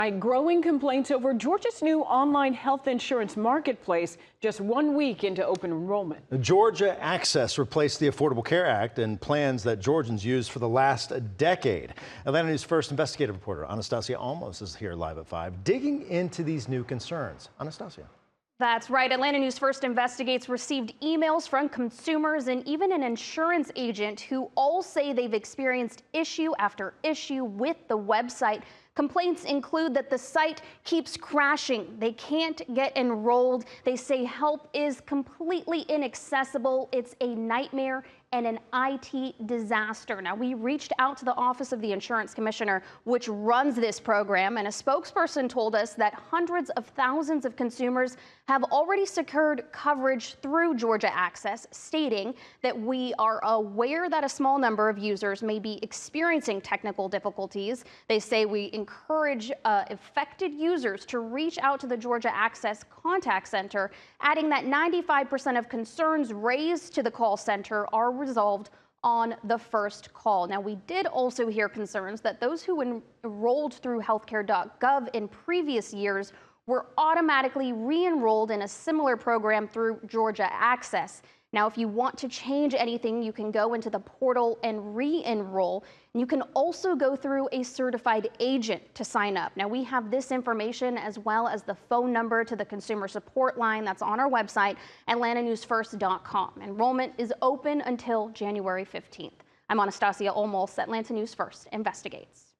Growing complaints over Georgia's new online health insurance marketplace just 1 week into open enrollment. Georgia Access replaced the Affordable Care Act and plans that Georgians used for the last decade. Atlanta News First investigative reporter Anastasia Olmos is here live at 5, digging into these new concerns. Anastasia. That's right. Atlanta News First Investigates received emails from consumers and even an insurance agent who all say they've experienced issue after issue with the website. Complaints include that the site keeps crashing. They can't get enrolled. They say help is completely inaccessible. It's a nightmare and an IT disaster. Now, we reached out to the Office of the Insurance Commissioner, which runs this program, and a spokesperson told us that hundreds of thousands of consumers have already secured coverage through Georgia Access, stating that we are aware that a small number of users may be experiencing technical difficulties. They say we encourage affected users to reach out to the Georgia Access contact center, adding that 95% of concerns raised to the call center are resolved on the first call. Now, we did also hear concerns that those who enrolled through healthcare.gov in previous years were automatically re-enrolled in a similar program through Georgia Access. Now, if you want to change anything, you can go into the portal and re-enroll. You can also go through a certified agent to sign up. Now, we have this information as well as the phone number to the consumer support line that's on our website, atlantanewsfirst.com. Enrollment is open until January 15th. I'm Anastasia Olmos, Atlanta News First Investigates.